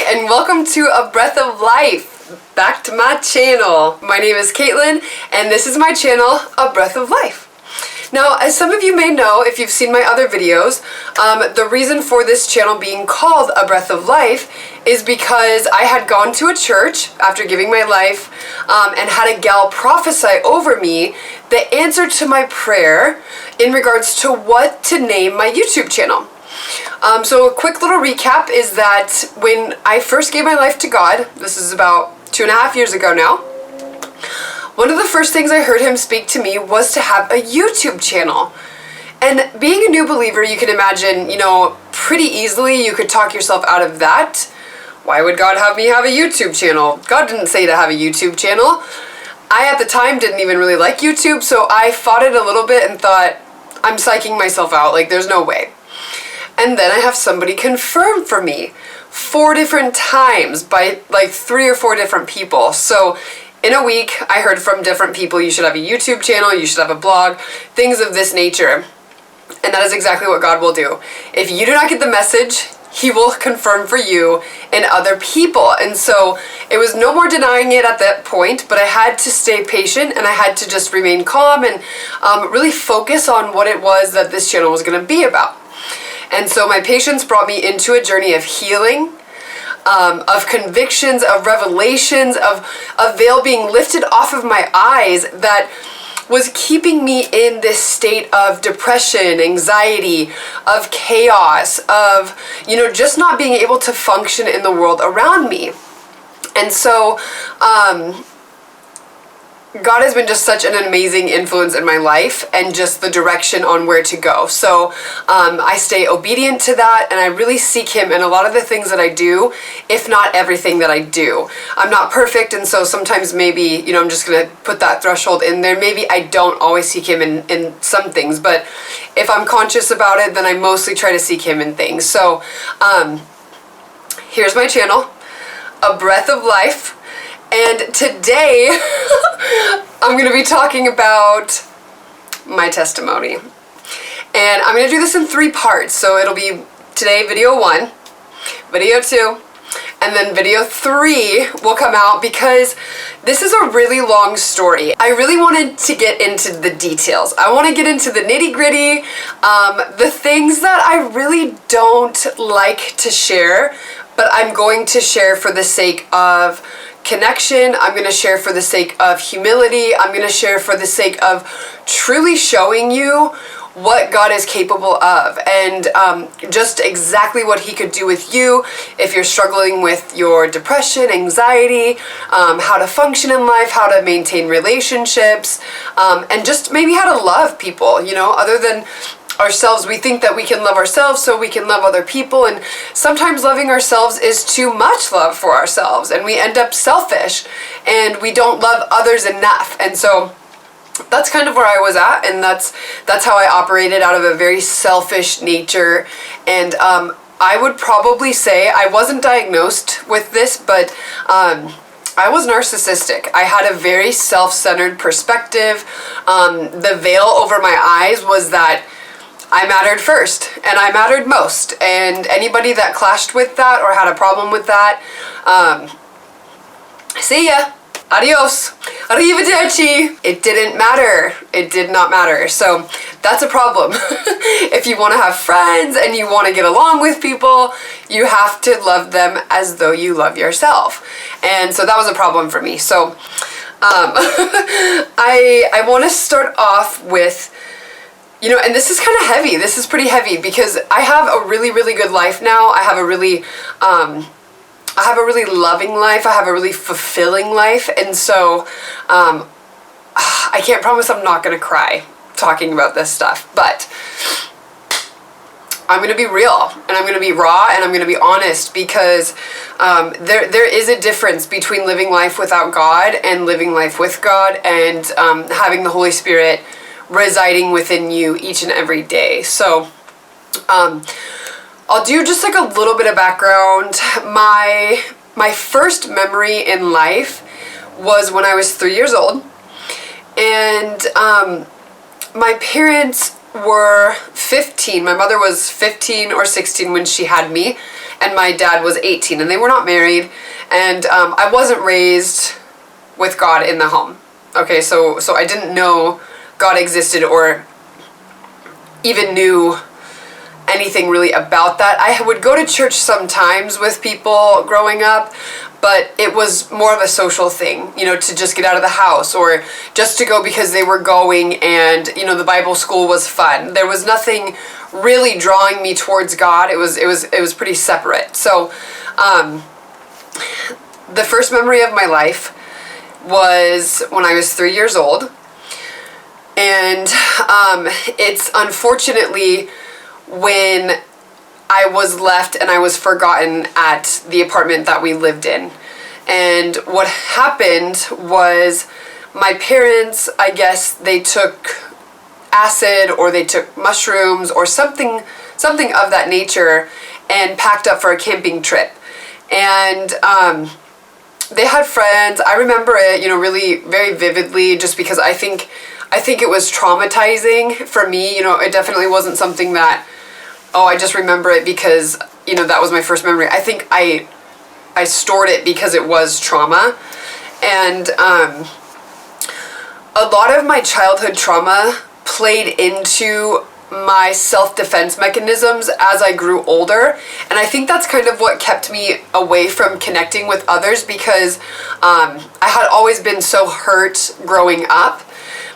and welcome to A Breath of Life. Back to my channel. My name is Caitlin, and this is my channel, A Breath of Life. Now, as some of you may know, if you've seen my other videos, the reason for this channel being called A Breath of Life is because I had gone to a church after giving my life and had a gal prophesy over me the answer to my prayer in regards to what to name my YouTube channel. So a quick little recap is that when I first gave my life to God, this is about 2.5 years ago now, one of the first things I heard him speak to me was to have a YouTube channel. And being a new believer, you can imagine, pretty easily you could talk yourself out of that. Why would God have me have a YouTube channel? God didn't say to have a YouTube channel. I, at the time, didn't even really like YouTube, so I fought it a little bit and thought, I'm psyching myself out, there's no way. And then I have somebody confirm for me 4 different times by 3 or 4 different people. So in a week, I heard from different people, you should have a YouTube channel, you should have a blog, things of this nature. And that is exactly what God will do. If you do not get the message, he will confirm for you and other people. And so it was no more denying it at that point, but I had to stay patient and I had to just remain calm and really focus on what it was that this channel was going to be about. And so my patience brought me into a journey of healing, of convictions, of revelations, of a veil being lifted off of my eyes that was keeping me in this state of depression, anxiety, of chaos, of, just not being able to function in the world around me. And so, God has been just such an amazing influence in my life and just the direction on where to go. So I stay obedient to that and I really seek him in a lot of the things that I do, if not everything that I do. I'm not perfect, and so sometimes maybe, I'm just going to put that threshold in there. Maybe I don't always seek him in some things, but if I'm conscious about it, then I mostly try to seek him in things. So here's my channel, A Breath of Life. And today, I'm going to be talking about my testimony. And I'm going to do this in 3 parts. So it'll be today, video 1, video 2, and then video 3 will come out because this is a really long story. I really wanted to get into the details. I want to get into the nitty-gritty, the things that I really don't like to share, but I'm going to share for the sake of connection. I'm going to share for the sake of humility. I'm going to share for the sake of truly showing you what God is capable of and just exactly what he could do with you if you're struggling with your depression, anxiety, how to function in life, how to maintain relationships, and just maybe how to love people, other than ourselves. We think that we can love ourselves so we can love other people, and sometimes loving ourselves is too much love for ourselves and we end up selfish and we don't love others enough. And so that's kind of where I was at, and that's how I operated, out of a very selfish nature. And I would probably say I wasn't diagnosed with this, but I was narcissistic. I had a very self-centered perspective. The veil over my eyes was that I mattered first, and I mattered most, and anybody that clashed with that or had a problem with that, see ya, adios, arrivederci. It didn't matter. It did not matter. So that's a problem. If you want to have friends and you want to get along with people, you have to love them as though you love yourself. And so that was a problem for me. So I want to start off with, and this is kind of heavy. This is pretty heavy because I have a really, really good life now. I have a really loving life. I have a really fulfilling life. And so I can't promise I'm not going to cry talking about this stuff, but I'm going to be real and I'm going to be raw and I'm going to be honest, because there is a difference between living life without God and living life with God, and having the Holy Spirit residing within you each and every day. So I'll do just a little bit of background. My first memory in life was when I was 3 years old, and my parents were 15. My mother was 15 or 16 when she had me, and my dad was 18, and they were not married. And I wasn't raised with God in the home. Okay, so I didn't know God existed or even knew anything really about that. I would go to church sometimes with people growing up, but it was more of a social thing, you know, to just get out of the house or just to go because they were going, and, you know, the Bible school was fun. There was nothing really drawing me towards God. It was pretty separate. So the first memory of my life was when I was 3 years old, and it's unfortunately when I was left and I was forgotten at the apartment that we lived in. And what happened was my parents, I guess they took acid or they took mushrooms or something of that nature and packed up for a camping trip. And they had friends. I remember it, you know, really very vividly, just because I think it was traumatizing for me. You know, it definitely wasn't something that, oh, I just remember it because, you know, that was my first memory. I think I stored it because it was trauma. And a lot of my childhood trauma played into my self-defense mechanisms as I grew older, and I think that's kind of what kept me away from connecting with others, because I had always been so hurt growing up.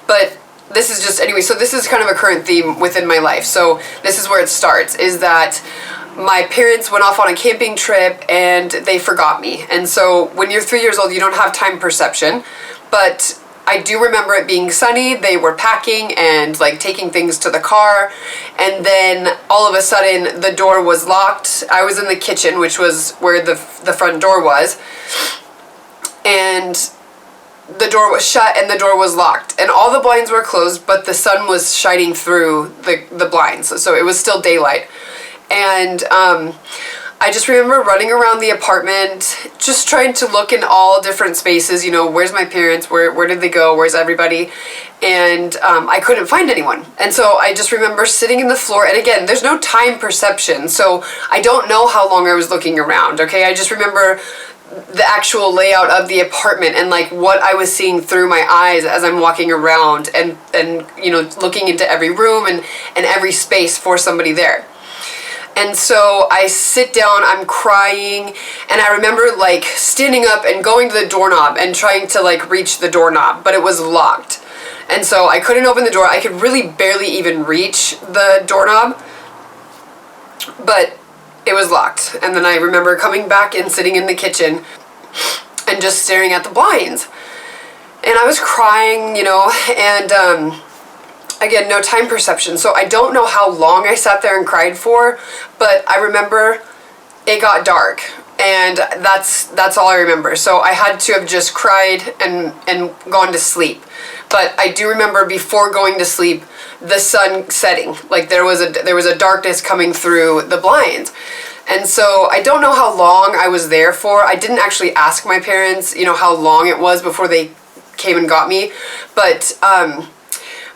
But this is just, anyway, so this is kind of a current theme within my life. So this is where it starts, is that my parents went off on a camping trip and they forgot me. And so when you're 3 years old, you don't have time perception, but I do remember it being sunny. They were packing and like taking things to the car, and then all of a sudden the door was locked. I was in the kitchen, which was where the front door was, and the door was shut and the door was locked, and all the blinds were closed, but the sun was shining through the blinds, so it was still daylight. And I just remember running around the apartment, just trying to look in all different spaces, you know, where's my parents, where did they go, where's everybody, and I couldn't find anyone. And so I just remember sitting in the floor, and again, there's no time perception, so I don't know how long I was looking around, okay? I just remember the actual layout of the apartment and like what I was seeing through my eyes as I'm walking around, and you know, looking into every room and every space for somebody there. And so I sit down, I'm crying, and I remember like standing up and going to the doorknob and trying to like reach the doorknob, but it was locked. And so I couldn't open the door. I could really barely even reach the doorknob, but it was locked. And then I remember coming back and sitting in the kitchen and just staring at the blinds. And I was crying, you know, and again, no time perception. So I don't know how long I sat there and cried for, but I remember it got dark, and that's all I remember. So I had to have just cried and gone to sleep. But I do remember before going to sleep, the sun setting. Like there was a darkness coming through the blinds. And so I don't know how long I was there for. I didn't actually ask my parents, you know, how long it was before they came and got me. But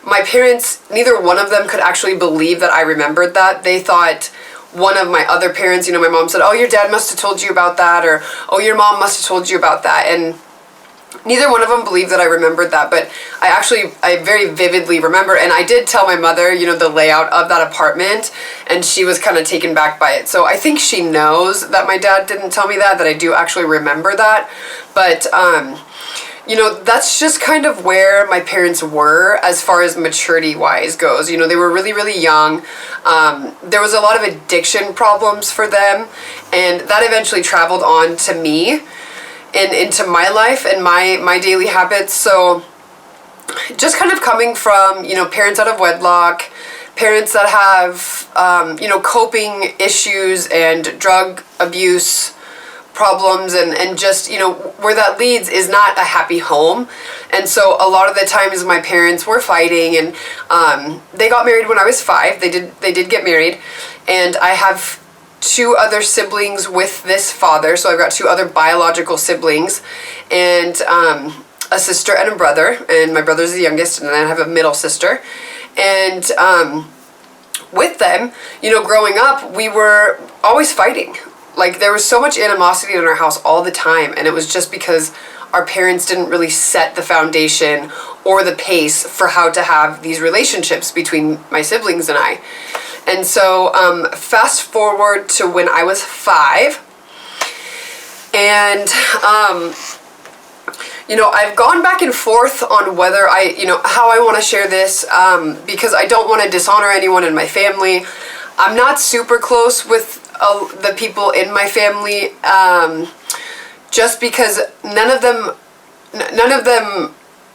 my parents, neither one of them could actually believe that I remembered that. They thought one of my other parents, you know, my mom said, oh, your dad must have told you about that, or oh, your mom must have told you about that. And neither one of them believed that I remembered that, but I very vividly remember, and I did tell my mother, you know, the layout of that apartment, and she was kind of taken back by it. So I think she knows that my dad didn't tell me that I do actually remember that. But you know, that's just kind of where my parents were as far as maturity-wise goes. You know, they were really, really young. There was a lot of addiction problems for them, and that eventually traveled on to me and into my life and my daily habits. So just kind of coming from, you know, parents out of wedlock, parents that have, you know, coping issues and drug abuse problems, and just, you know, where that leads is not a happy home. And so a lot of the times my parents were fighting, and they got married when I was 5. They did get married, and I have 2 other siblings with this father, so I've got 2 other biological siblings, and a sister and a brother, and my brother's the youngest, and then I have a middle sister. And with them, growing up, we were always fighting. Like, there was so much animosity in our house all the time, and it was just because our parents didn't really set the foundation or the pace for how to have these relationships between my siblings and I. And so fast forward to when I was 5, and I've gone back and forth on whether how I want to share this, because I don't want to dishonor anyone in my family. I'm not super close with the people in my family, just because none of them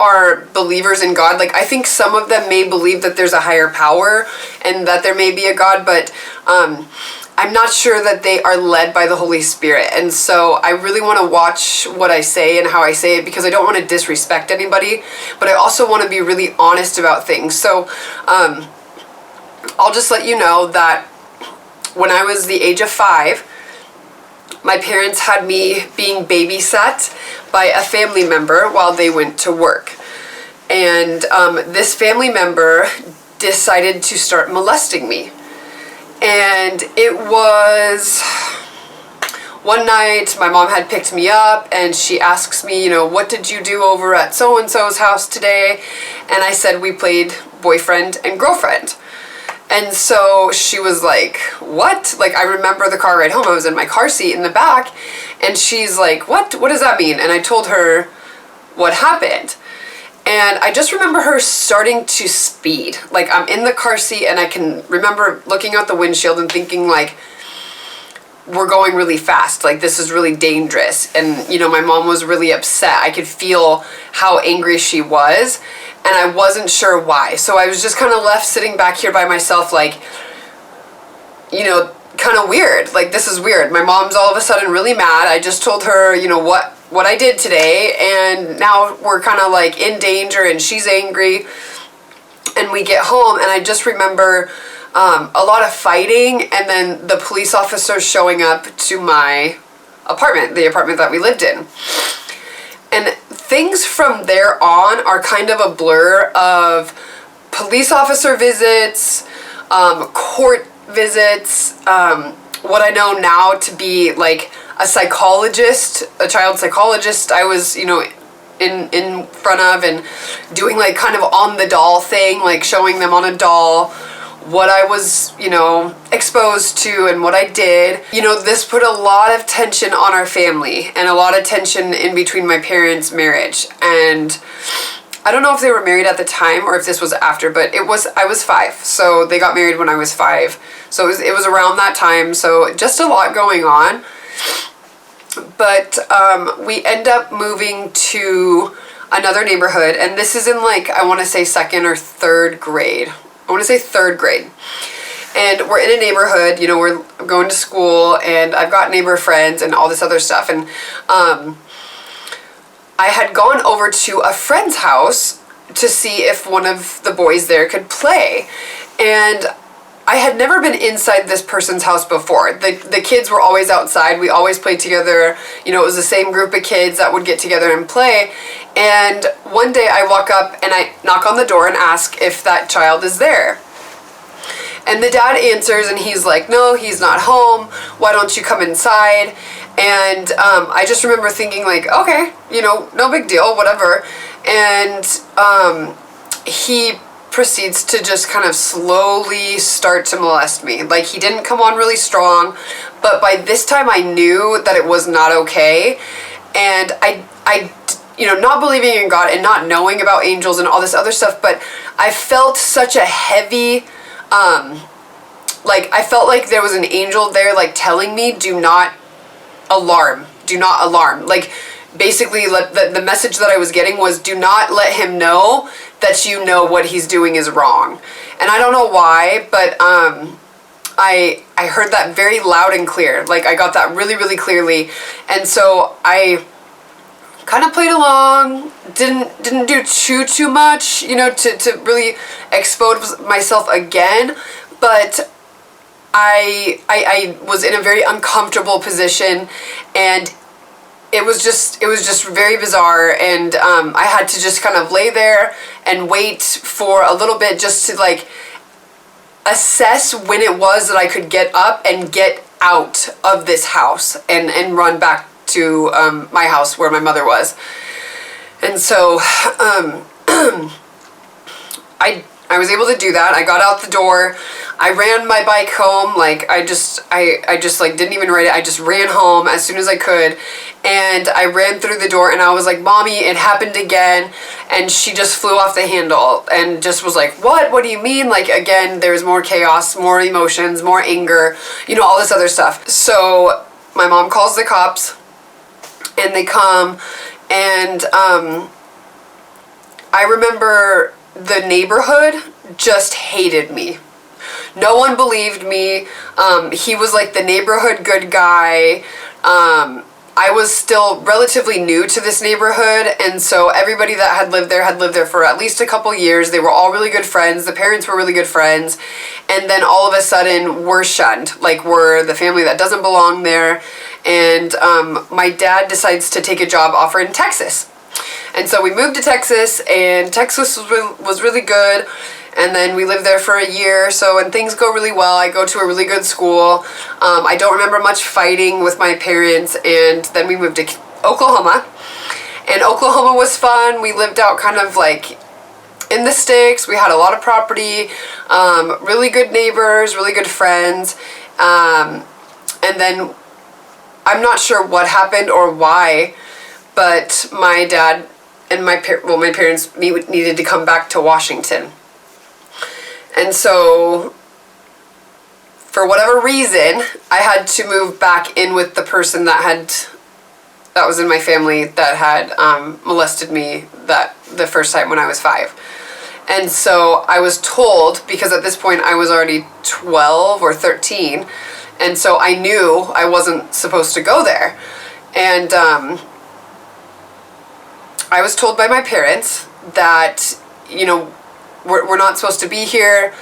are believers in God. Like, I think some of them may believe that there's a higher power and that there may be a God, but I'm not sure that they are led by the Holy Spirit. And so I really want to watch what I say and how I say it, because I don't want to disrespect anybody, but I also want to be really honest about things. So I'll just let you know that when I was the age of 5, my parents had me being babysat by a family member while they went to work. And this family member decided to start molesting me. And it was one night, my mom had picked me up, and she asks me, what did you do over at so-and-so's house today? And I said, we played boyfriend and girlfriend. And so she was like, what? Like, I remember the car ride home. I was in my car seat in the back, and she's like, what? What does that mean? And I told her what happened. And I just remember her starting to speed. Like, I'm in the car seat, and I can remember looking out the windshield and thinking, like, we're going really fast. Like, this is really dangerous. And, my mom was really upset. I could feel how angry she was, and I wasn't sure why. So I was just kind of left sitting back here by myself, like, kind of weird. Like, this is weird. My mom's all of a sudden really mad. I just told her, what I did today, and now we're kind of like in danger, and she's angry. And we get home, and I just remember a lot of fighting, and then the police officers showing up to my apartment, the apartment that we lived in. And things from there on are kind of a blur of police officer visits, court visits, what I know now to be like a psychologist, a child psychologist I was, in front of, and doing like kind of on the doll thing, like showing them on a doll what I was, exposed to and what I did. This put a lot of tension on our family, and a lot of tension in between my parents' marriage. And I don't know if they were married at the time or if this was after, but I was 5, so they got married when I was 5. So it was around that time, so just a lot going on. But we end up moving to another neighborhood, and this is in like, I want to say 2nd or 3rd grade. I want to say 3rd grade. And we're in a neighborhood, we're going to school, and I've got neighbor friends and all this other stuff. And I had gone over to a friend's house to see if one of the boys there could play. And I had never been inside this person's house before. The kids were always outside. We always played together. It was the same group of kids that would get together and play. And one day I walk up and I knock on the door and ask if that child is there. And the dad answers, and he's like, no, he's not home. Why don't you come inside? And I just remember thinking like, okay, no big deal, whatever. And he proceeds to just kind of slowly start to molest me. Like, he didn't come on really strong, but by this time I knew that it was not okay. And I not believing in God and not knowing about angels and all this other stuff, but I felt such a heavy, I felt like there was an angel there, like, telling me, do not alarm. Like, basically, the message that I was getting was, do not let him know that what he's doing is wrong. And I don't know why, but I heard that very loud and clear. Like, I got that really, really clearly. And so I kind of played along, didn't do too much, to really expose myself again. But I was in a very uncomfortable position, and it was just very bizarre, and I had to just kind of lay there and wait for a little bit just to like assess when it was that I could get up and get out of this house and run back to my house where my mother was. And so I was able to do that. I got out the door. I ran my bike home. Like I just like didn't even write it. I just ran home as soon as I could, and I ran through the door and I was like, "Mommy, it happened again." And she just flew off the handle and just was like, What do you mean? Like, again, there's more chaos, more emotions, more anger, all this other stuff. So my mom calls the cops, and they come, and I remember the neighborhood just hated me. No one believed me. He was like the neighborhood good guy. I was still relatively new to this neighborhood, and so everybody that had lived there for at least a couple years. They were all really good friends. The parents were really good friends, and then all of a sudden we're shunned. Like, we're the family that doesn't belong there. And my dad decides to take a job offer in Texas. And so we moved to Texas, and Texas was really good. And then we lived there for a year or so, and things go really well. I go to a really good school. I don't remember much fighting with my parents, and then we moved to Oklahoma. And Oklahoma was fun. We lived out kind of like in the sticks. We had a lot of property, really good neighbors, really good friends. And then I'm not sure what happened or why, but my dad and my parents needed to come back to Washington. And so, for whatever reason, I had to move back in with the person that was in my family that had molested me the first time when I was 5. And so I was told, because at this point I was already 12 or 13, and so I knew I wasn't supposed to go there. And I was told by my parents that, we're not supposed to be here.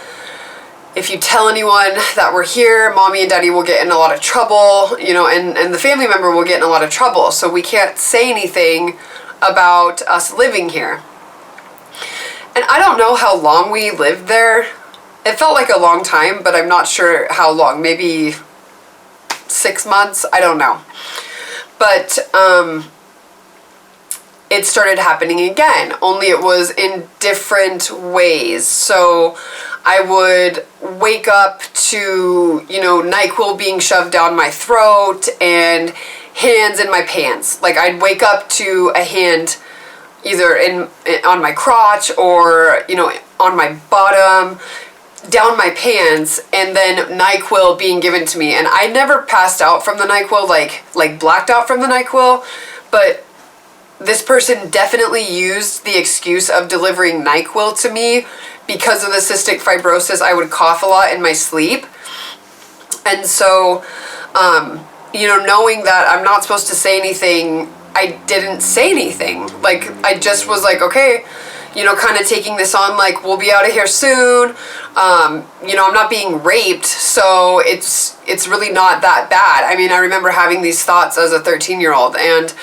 If you tell anyone that we're here, Mommy and Daddy will get in a lot of trouble, and the family member will get in a lot of trouble. So we can't say anything about us living here. And I don't know how long we lived there. It felt like a long time, but I'm not sure how long. Maybe 6 months? I don't know. But it started happening again, only it was in different ways. So I would wake up to, NyQuil being shoved down my throat and hands in my pants. Like, I'd wake up to a hand either on my crotch or, on my bottom, down my pants, and then NyQuil being given to me. And I never passed out from the NyQuil, like blacked out from the NyQuil, but this person definitely used the excuse of delivering NyQuil to me because of the cystic fibrosis. I would cough a lot in my sleep. And so, knowing that I'm not supposed to say anything, I didn't say anything. Like, I just was like, okay, kind of taking this on, like, we'll be out of here soon. I'm not being raped, so it's really not that bad. I mean, I remember having these thoughts as a 13-year-old, and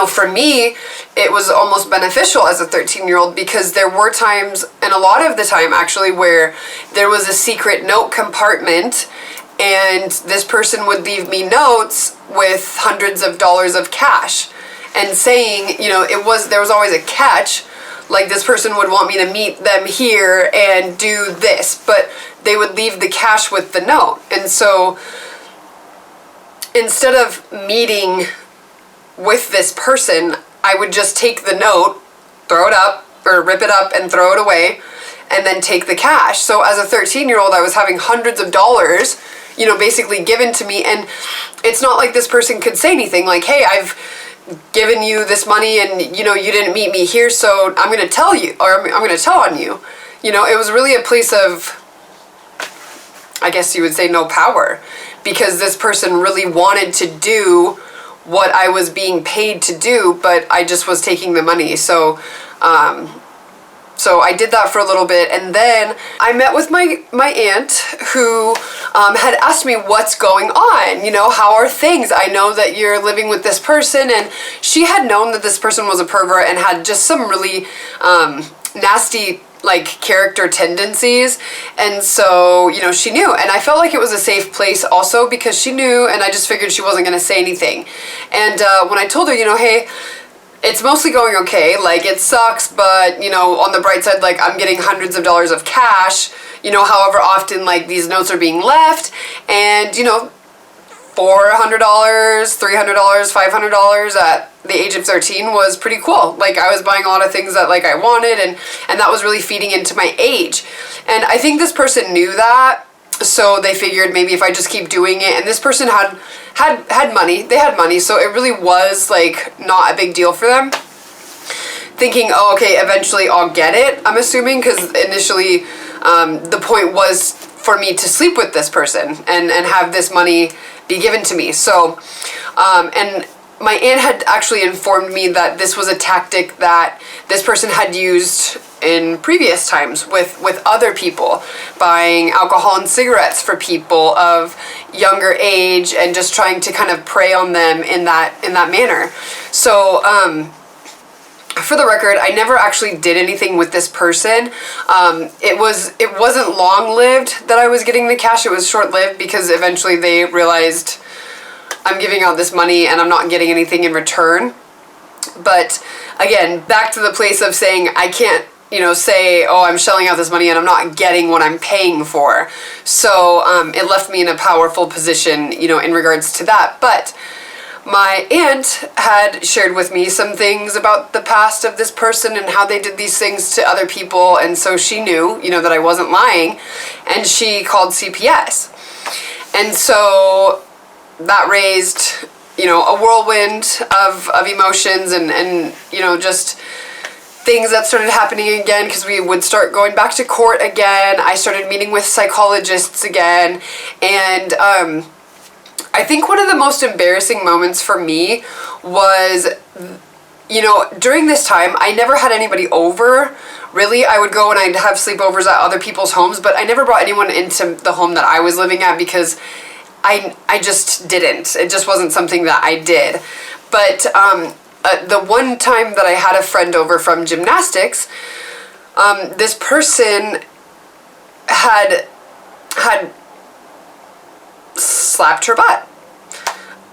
for me, it was almost beneficial as a 13-year-old because there were times, and a lot of the time actually, where there was a secret note compartment, and this person would leave me notes with hundreds of dollars of cash and saying, there was always a catch. Like, this person would want me to meet them here and do this, but they would leave the cash with the note. And so instead of meeting with this person, I would just take the note, throw it up, or rip it up and throw it away, and then take the cash. So as a 13-year-old, I was having hundreds of dollars, basically given to me, and it's not like this person could say anything like, hey, I've given you this money and, you didn't meet me here, so I'm going to tell you, or I'm going to tell on you. It was really a place of, I guess you would say, no power, because this person really wanted to do what I was being paid to do, but I just was taking the money. So So I did that for a little bit, and then I met with my aunt who had asked me what's going on, you know, how are things? I know that you're living with this person, and she had known that this person was a pervert and had just some really nasty like character tendencies, and so, you know, she knew, and I felt like it was a safe place also because she knew, and I just figured she wasn't going to say anything. And when I told her, you know, hey, it's mostly going okay, like it sucks, but you know, on the bright side, like I'm getting hundreds of dollars of cash, you know, however often like these notes are being left, and you know, $400, $300, $500 at the age of 13 was pretty cool. Like I was buying a lot of things that like I wanted, and that was really feeding into my age. And I think this person knew that, so they figured maybe if I just keep doing it, and this person had money, they had money, so it really was like not a big deal for them. Thinking, oh, okay, eventually I'll get it, I'm assuming, because initially the point was for me to sleep with this person and have this money be given to me. So, and my aunt had actually informed me that this was a tactic that this person had used in previous times with other people, buying alcohol and cigarettes for people of younger age and just trying to kind of prey on them in that manner. So for the record, I never actually did anything with this person. It wasn't long-lived that I was getting the cash. It was short-lived because eventually they realized I'm giving out this money and I'm not getting anything in return. But again, back to the place of saying I can't, you know, say, oh, I'm shelling out this money and I'm not getting what I'm paying for. So it left me in a powerful position, you know, in regards to that. But my aunt had shared with me some things about the past of this person and how they did these things to other people, and so she knew, you know, that I wasn't lying, and she called CPS. And so that raised, you know, a whirlwind of emotions and you know, just things that started happening again, because we would start going back to court again. I started meeting with psychologists again, and I think one of the most embarrassing moments for me was, you know, during this time, I never had anybody over, really. I would go and I'd have sleepovers at other people's homes, but I never brought anyone into the home that I was living at because I just didn't. It just wasn't something that I did. But the one time that I had a friend over from gymnastics, this person had slapped her butt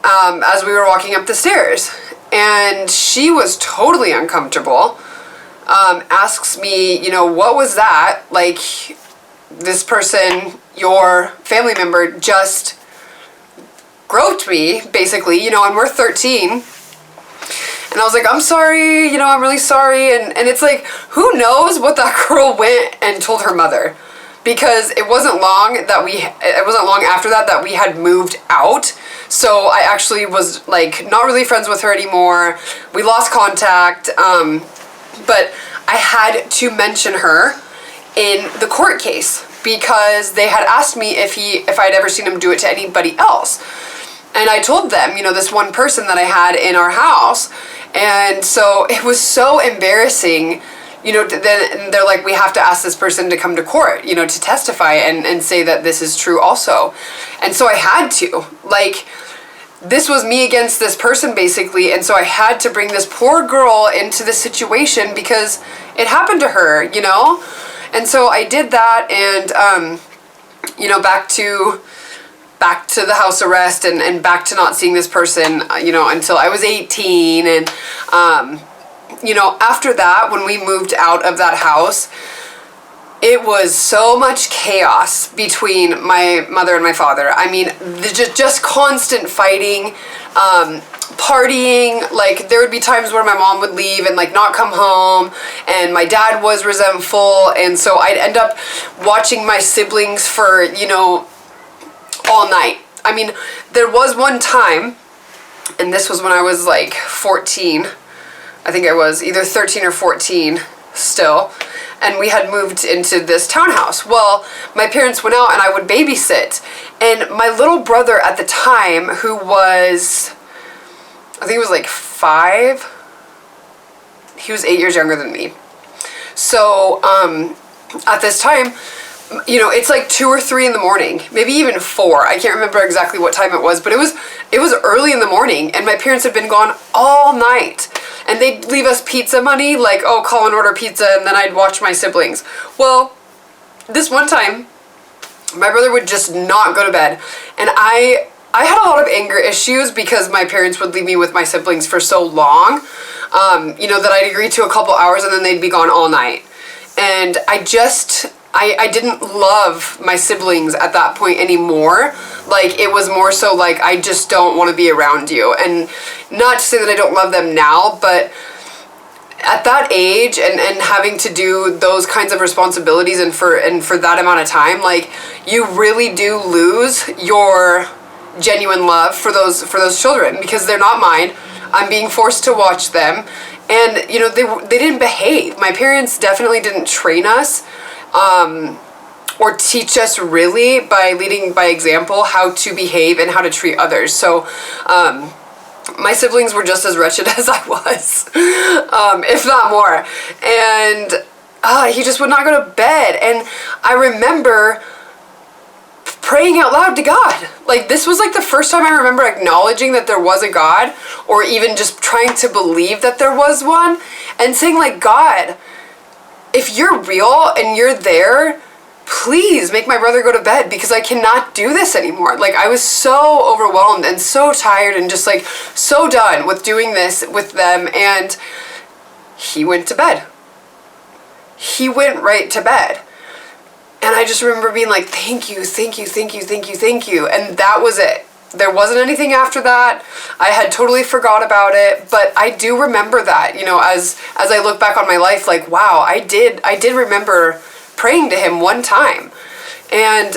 as we were walking up the stairs, and she was totally uncomfortable. Asks me, you know, what was that? Like, this person, your family member, just groped me, basically, you know, and we're 13. And I was like, I'm sorry, you know, I'm really sorry. And it's like, who knows what that girl went and told her mother. Because it wasn't long after that we had moved out. So I actually was like not really friends with her anymore. We lost contact. But I had to mention her in the court case because they had asked me if I'd ever seen him do it to anybody else. And I told them, you know, this one person that I had in our house. And so it was so embarrassing. You know, then they're like, we have to ask this person to come to court, you know, to testify and say that this is true also. And so I had to. Like, this was me against this person, basically. And so I had to bring this poor girl into the situation because it happened to her, you know? And so I did that, and, you know, back to the house arrest and back to not seeing this person, you know, until I was 18. And, you know, after that, when we moved out of that house, it was so much chaos between my mother and my father. I mean, just constant fighting, partying. Like, there would be times where my mom would leave and like not come home, and my dad was resentful, and so I'd end up watching my siblings for, you know, all night. I mean, there was one time, and this was when I was like 14. I think I was either 13 or 14 still, and we had moved into this townhouse. Well, my parents went out and I would babysit, and my little brother at the time, who was, I think he was like 5, he was 8 years younger than me. So at this time, you know, it's like 2 or 3 in the morning, maybe even 4. I can't remember exactly what time it was, but it was early in the morning, and my parents had been gone all night. And they'd leave us pizza money, like, oh, call and order pizza, and then I'd watch my siblings. Well, this one time, my brother would just not go to bed. And I had a lot of anger issues because my parents would leave me with my siblings for so long, you know, that I'd agree to a couple hours and then they'd be gone all night. And I didn't love my siblings at that point anymore. Like, it was more so like, I just don't want to be around you. And not to say that I don't love them now, but at that age and having to do those kinds of responsibilities and for that amount of time, like, you really do lose your genuine love for those children, because they're not mine. I'm being forced to watch them. And, you know, they didn't behave. My parents definitely didn't train us or teach us really by leading by example how to behave and how to treat others. So my siblings were just as wretched as I was, if not more. And he just would not go to bed. And I remember praying out loud to God. Like, this was like the first time I remember acknowledging that there was a God, or even just trying to believe that there was one, and saying, like, God, if you're real and you're there, please make my brother go to bed, because I cannot do this anymore. Like, I was so overwhelmed and so tired and just like so done with doing this with them. And he went to bed. He went right to bed. And I just remember being like, thank you, thank you, thank you, thank you, thank you. And that was it. There wasn't anything after that. I had totally forgot about it, but I do remember that, you know, as I look back on my life, like, wow, I did remember praying to him one time. And,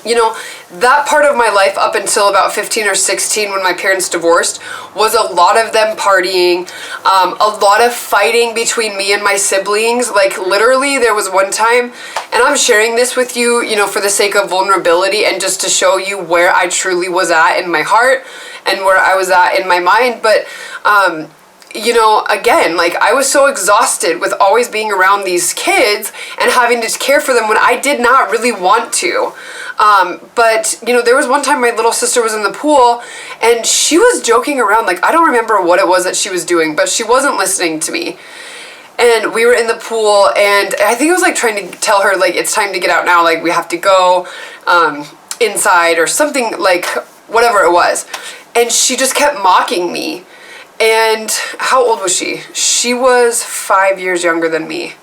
you know, that part of my life up until about 15 or 16 when my parents divorced was a lot of them partying, a lot of fighting between me and my siblings. Like, literally, there was one time, and I'm sharing this with you, you know, for the sake of vulnerability and just to show you where I truly was at in my heart and where I was at in my mind. But, you know, again, like, I was so exhausted with always being around these kids and having to care for them when I did not really want to. But, you know, there was one time my little sister was in the pool and she was joking around. Like, I don't remember what it was that she was doing, but she wasn't listening to me. And we were in the pool, and I think it was like trying to tell her, like, it's time to get out now, like, we have to go inside or something, like, whatever it was. And she just kept mocking me. And how old was she? She was 5 years younger than me.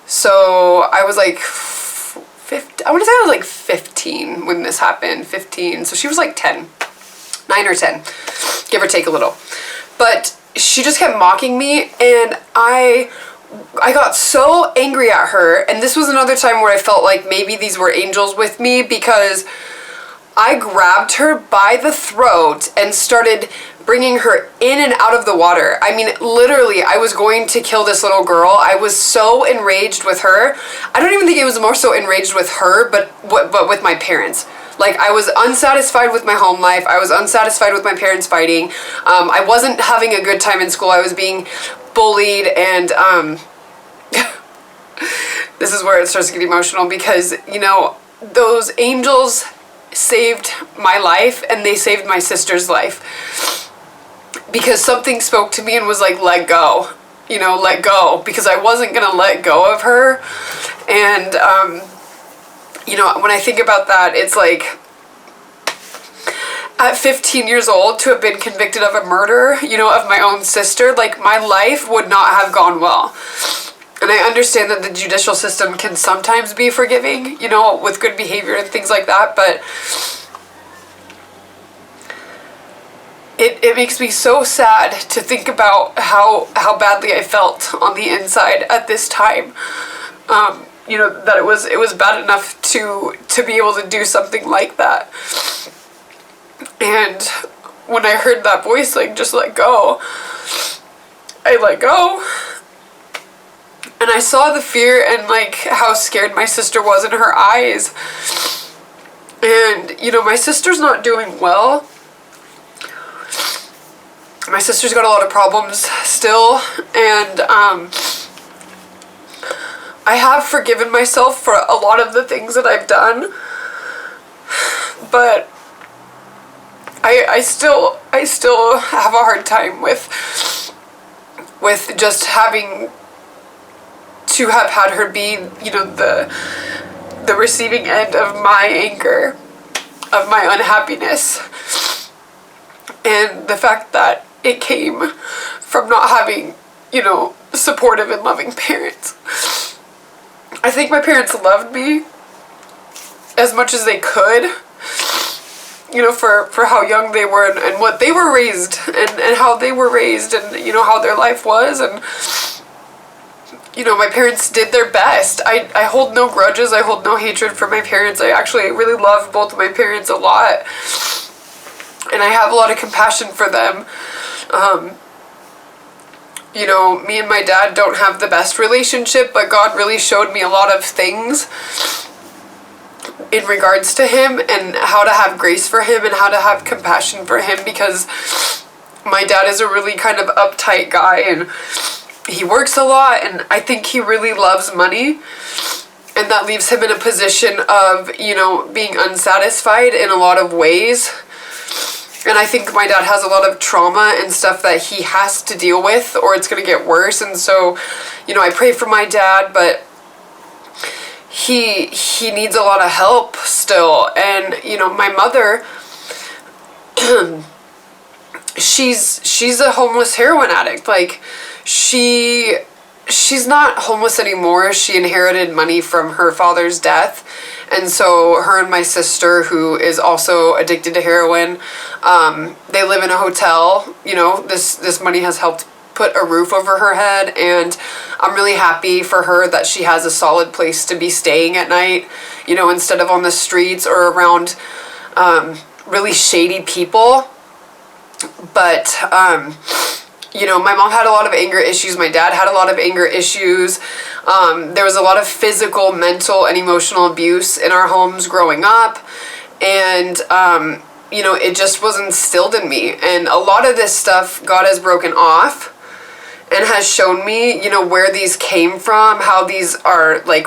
So I was like 15, I want to say I was like 15 when this happened, 15. So she was like 10, 9 or 10, give or take a little. But she just kept mocking me, and I got so angry at her. And this was another time where I felt like maybe these were angels with me, because I grabbed her by the throat and started bringing her in and out of the water. I mean, literally, I was going to kill this little girl. I was so enraged with her. I don't even think it was more so enraged with her, but with my parents. Like, I was unsatisfied with my home life. I was unsatisfied with my parents fighting. I wasn't having a good time in school. I was being bullied, and this is where it starts to get emotional, because, you know, those angels saved my life, and they saved my sister's life, because something spoke to me and was like, let go, you know, let go, because I wasn't gonna let go of her. And you know, when I think about that, it's like, at 15 years old, to have been convicted of a murder, you know, of my own sister, like, my life would not have gone well. And I understand that the judicial system can sometimes be forgiving, you know, with good behavior and things like that, but it makes me so sad to think about how badly I felt on the inside at this time. You know, that it was bad enough to be able to do something like that. And when I heard that voice, like, just let go, I let go. And I saw the fear and, like, how scared my sister was in her eyes. And, you know, my sister's not doing well. My sister's got a lot of problems still. And, I have forgiven myself for a lot of the things that I've done, but I still have a hard time with just having to have had her be, you know, the receiving end of my anger, of my unhappiness, and the fact that it came from not having, you know, supportive and loving parents. I think my parents loved me as much as they could, you know, for how young they were and what they were raised and how they were raised and, you know, how their life was. And, you know, my parents did their best. I hold no grudges. I hold no hatred for my parents. I actually really love both of my parents a lot. And I have a lot of compassion for them. You know, me and my dad don't have the best relationship, but God really showed me a lot of things in regards to him and how to have grace for him and how to have compassion for him, because my dad is a really kind of uptight guy and he works a lot, and I think he really loves money, and that leaves him in a position of, you know, being unsatisfied in a lot of ways. And I think my dad has a lot of trauma and stuff that he has to deal with, or it's going to get worse. And so, you know, I pray for my dad, but he needs a lot of help still. And, you know, my mother, she's a homeless heroin addict. Like, she's not homeless anymore. She inherited money from her father's death. And so her and my sister, who is also addicted to heroin, they live in a hotel. You know, this money has helped put a roof over her head, and I'm really happy for her that she has a solid place to be staying at night, you know, instead of on the streets or around really shady people. But you know, my mom had a lot of anger issues. My dad had a lot of anger issues. There was a lot of physical, mental, and emotional abuse in our homes growing up. And, you know, it just was instilled in me. And a lot of this stuff God has broken off and has shown me, you know, where these came from, how these are, like,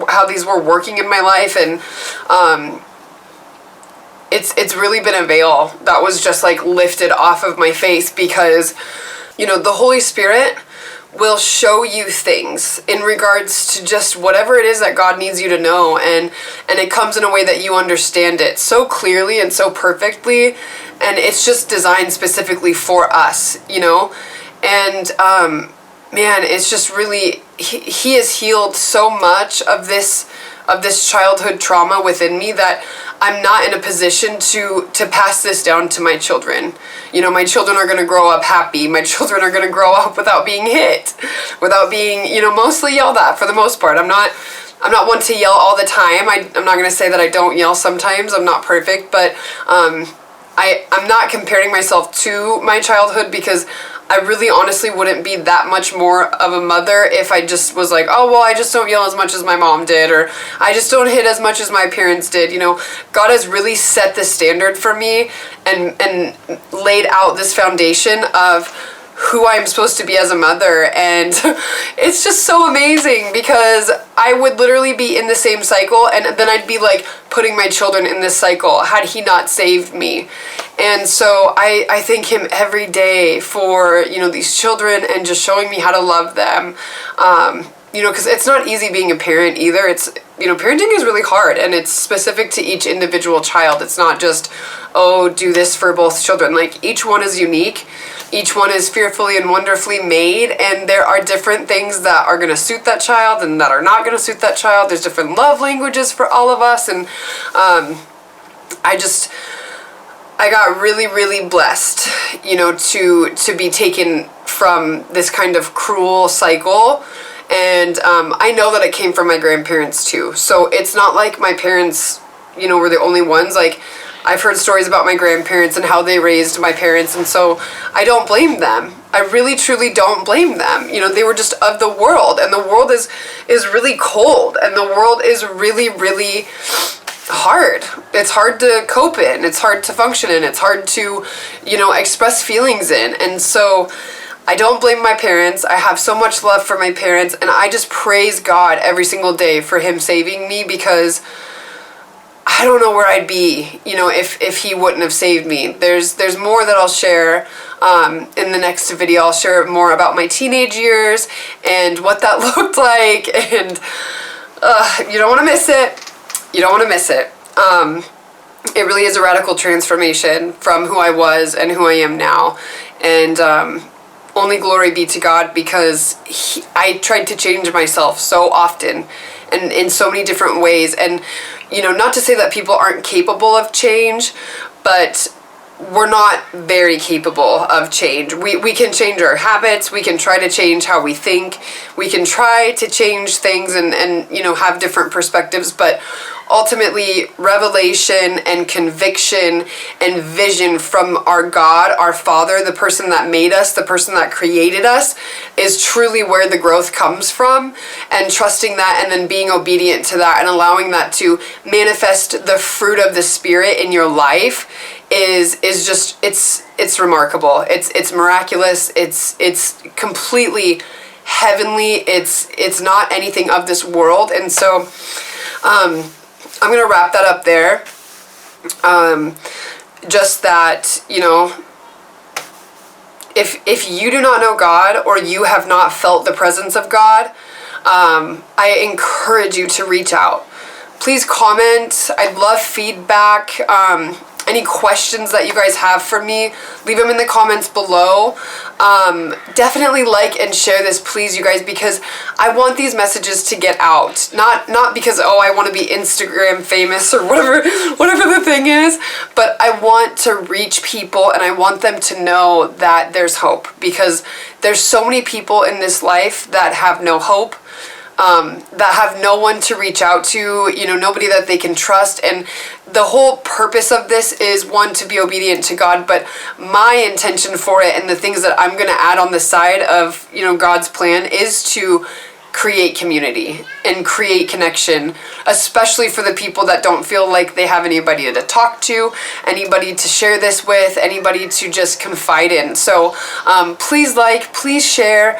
how these were working in my life. And it's really been a veil that was just, like, lifted off of my face, because, you know, the Holy Spirit will show you things in regards to just whatever it is that God needs you to know, and it comes in a way that you understand it so clearly and so perfectly, and it's just designed specifically for us, you know. And man, it's just really, he has healed so much of this childhood trauma within me that I'm not in a position to pass this down to my children. You know, my children are going to grow up happy. My children are going to grow up without being hit, without being, you know, mostly yelled at for the most part. I'm not one to yell all the time. I'm not going to say that I don't yell sometimes. I'm not perfect, but I'm not comparing myself to my childhood, because I really honestly wouldn't be that much more of a mother if I just was like, oh, well, I just don't yell as much as my mom did, or I just don't hit as much as my parents did. You know, God has really set the standard for me and laid out this foundation of who I'm supposed to be as a mother, and it's just so amazing, because I would literally be in the same cycle, and then I'd be like putting my children in this cycle had he not saved me. And so I thank him every day for, you know, these children and just showing me how to love them. You know, because it's not easy being a parent either. It's, you know, parenting is really hard, and it's specific to each individual child. It's not just, oh, do this for both children. Like, each one is unique. Each one is fearfully and wonderfully made, and there are different things that are going to suit that child and that are not going to suit that child. There's different love languages for all of us, and I got really, really blessed, you know, to be taken from this kind of cruel cycle. And I know that it came from my grandparents too. So it's not like my parents, you know, were the only ones. Like, I've heard stories about my grandparents and how they raised my parents, and so I don't blame them. I really, truly don't blame them. You know, they were just of the world, and the world is really cold, and the world is really, really hard. It's hard to cope in. It's hard to function in. It's hard to, you know, express feelings in. And so I don't blame my parents. I have so much love for my parents, and I just praise God every single day for him saving me, because I don't know where I'd be, if he wouldn't have saved me. There's more that I'll share in the next video. I'll share more about my teenage years and what that looked like, and you don't want to miss it. You don't want to miss it. It really is a radical transformation from who I was and who I am now, and only glory be to God, because I tried to change myself so often and in so many different ways. And, not to say that people aren't capable of change, but we're not very capable of change. We can change our habits. We can try to change how we think. We can try to change things and have different perspectives, but ultimately, revelation and conviction and vision from our God, our Father, the person that made us, the person that created us, is truly where the growth comes from. And trusting that, and then being obedient to that, and allowing that to manifest the fruit of the Spirit in your life is just, it's remarkable. It's miraculous. It's completely heavenly. It's not anything of this world. And so, I'm going to wrap that up there. Just that, if you do not know God, or you have not felt the presence of God, I encourage you to reach out. Please comment. I'd love feedback. Any questions that you guys have for me, leave them in the comments below. Definitely like and share this, please, you guys, because I want these messages to get out. Not because, I want to be Instagram famous or whatever the thing is, but I want to reach people, and I want them to know that there's hope, because there's so many people in this life that have no hope. That have no one to reach out to, nobody that they can trust. And the whole purpose of this is, one, to be obedient to God, but my intention for it, and the things that I'm going to add on the side of, God's plan, is to create community and create connection, especially for the people that don't feel like they have anybody to talk to, anybody to share this with, anybody to just confide in. So please please share,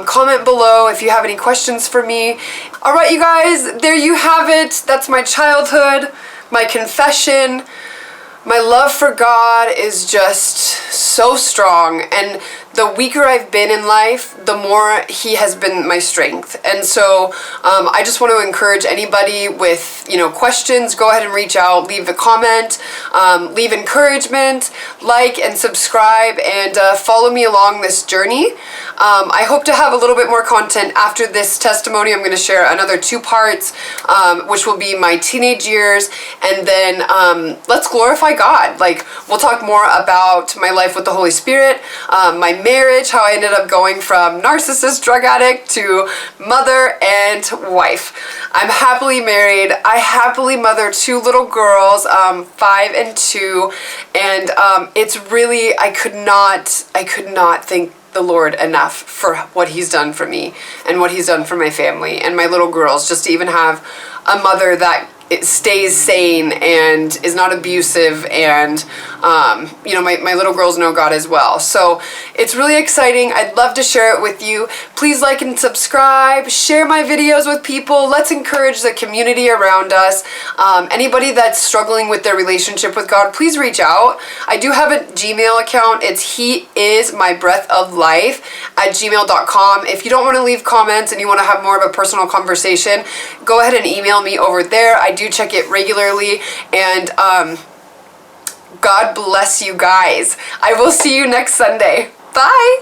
comment below if you have any questions for me. All right, you guys, there you have it. That's my childhood, my confession. My love for God is just so strong, and the weaker I've been in life, the more he has been my strength. And so I just want to encourage anybody with, questions, go ahead and reach out, leave a comment, leave encouragement, like and subscribe, and follow me along this journey. I hope to have a little bit more content after this testimony. I'm going to share another 2 parts, which will be my teenage years, and then let's glorify God. We'll talk more about my life with the Holy Spirit, my marriage, how I ended up going from narcissist, drug addict to mother and wife. I'm happily married. I happily mother 2 little girls, 5 and 2, and it's really, I could not thank the Lord enough for what he's done for me and what he's done for my family and my little girls. Just to even have a mother that stays sane and is not abusive, and my little girls know God as well. So it's really exciting. I'd love to share it with you. Please like and subscribe, share my videos with people. Let's encourage the community around us. Anybody that's struggling with their relationship with God, please reach out. I do have a Gmail account. It's heismybreathoflife@gmail.com. If you don't want to leave comments and you want to have more of a personal conversation, go ahead and email me over there. I do check it regularly, and God bless you guys. I will see you next Sunday. Bye.